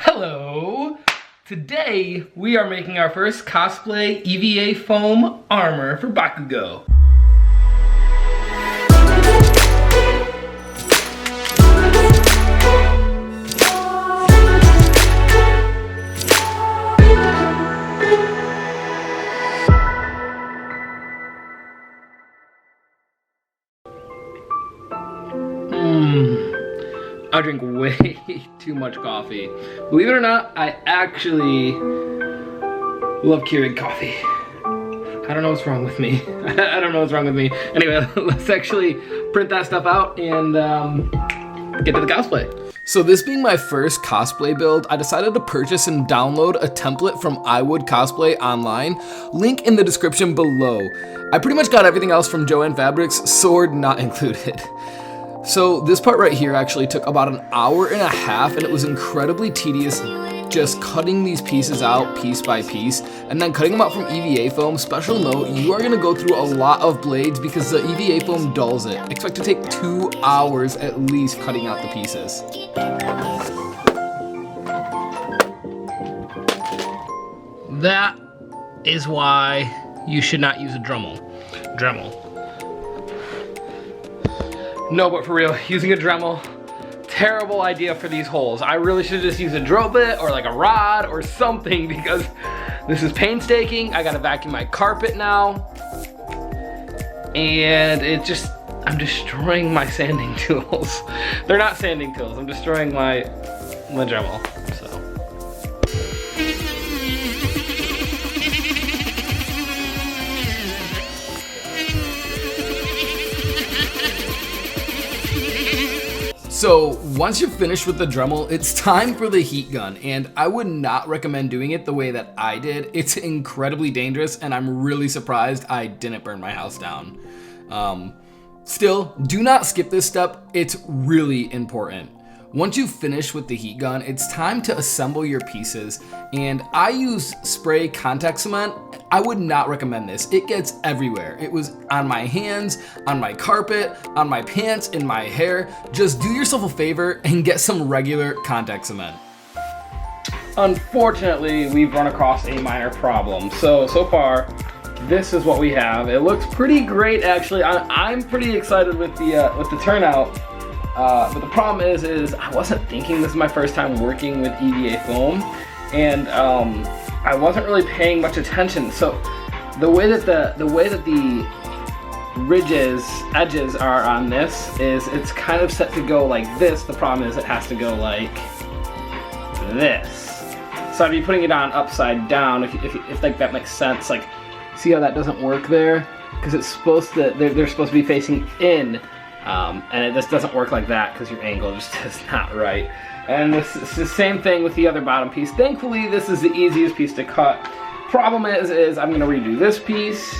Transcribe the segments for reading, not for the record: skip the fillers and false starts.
Hello! Today we are making our first cosplay EVA foam armor for Bakugo. I drink way too much coffee. Believe it or not, I actually love Keurig coffee. I don't know what's wrong with me. I don't know what's wrong with me. Anyway, let's actually print that stuff out and get to the cosplay. So this being my first cosplay build, I decided to purchase and download a template from I Would Cosplay online. Link in the description below. I pretty much got everything else from Joann Fabrics, sword not included. So this part right here actually took about an hour and a half, and it was incredibly tedious just cutting these pieces out piece by piece and then cutting them out from EVA foam. Special note, you are going to go through a lot of blades because the EVA foam dulls it. Expect to take 2 hours at least cutting out the pieces. That is why you should not use a Dremel. No, but for real, using a Dremel, terrible idea for these holes. I really should just use a drill bit or like a rod or something because this is painstaking. I gotta vacuum my carpet now. And I'm destroying my sanding tools. They're not sanding tools, I'm destroying my Dremel, so. So once you're finished with the Dremel, it's time for the heat gun, and I would not recommend doing it the way that I did. It's incredibly dangerous, and I'm really surprised I didn't burn my house down. Still, do not skip this step. It's really important. Once you've finished with the heat gun, it's time to assemble your pieces, and I use spray contact cement. I would not recommend this. It gets everywhere. It was on my hands, on my carpet, on my pants, in my hair. Just do yourself a favor and get some regular contact cement. Unfortunately, we've run across a minor problem. So far, this is what we have. It looks pretty great, actually. I'm pretty excited with the turnout. But the problem is I wasn't thinking this is my first time working with EVA foam, and I wasn't really paying much attention. So the way that the edges are on this is it's kind of set to go like this. The problem is it has to go like this. So I'd be putting it on upside down if like that makes sense. Like, see how that doesn't work there? Because it's supposed to, they're supposed to be facing in. And it just doesn't work like that because your angle just is not right. And this is the same thing with the other bottom piece. Thankfully, this is the easiest piece to cut. Problem is I'm gonna redo this piece.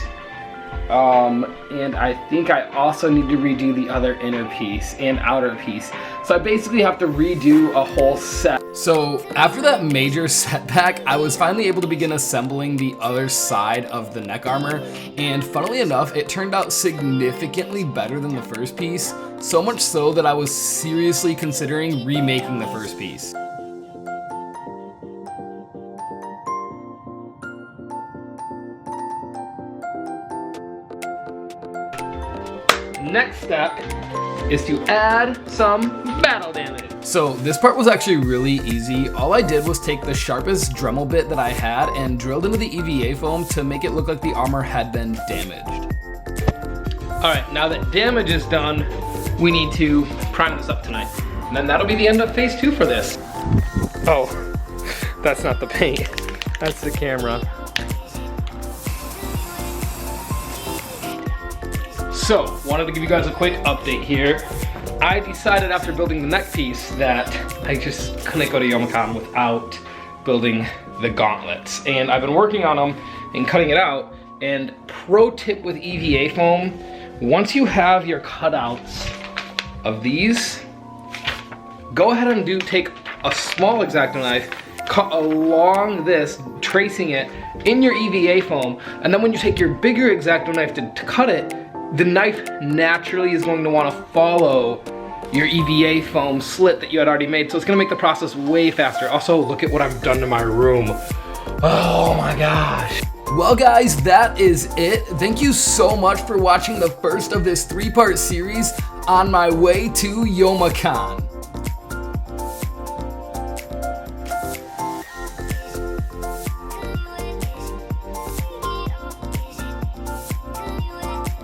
And I think I also need to redo the other inner piece and outer piece. So I basically have to redo a whole set. So after that major setback, I was finally able to begin assembling the other side of the neck armor. And funnily enough, it turned out significantly better than the first piece. So much so that I was seriously considering remaking the first piece. Next step is to add some battle damage. So this part was actually really easy. All I did was take the sharpest Dremel bit that I had and drilled into the EVA foam to make it look like the armor had been damaged. All right, now that damage is done, we need to prime this up tonight. And then that'll be the end of phase 2 for this. Oh, that's not the paint, that's the camera. So, wanted to give you guys a quick update here. I decided after building the neck piece that I just couldn't go to Youmacon without building the gauntlets. And I've been working on them and cutting it out. And pro tip with EVA foam, once you have your cutouts of these, go ahead and take a small X-Acto knife, cut along this, tracing it in your EVA foam, and then when you take your bigger X-Acto knife to cut it, the knife naturally is going to want to follow your EVA foam slit that you had already made. So it's gonna make the process way faster. Also, look at what I've done to my room. Oh my gosh. Well guys, that is it. Thank you so much for watching the first of this 3-part series on my way to Youmacon.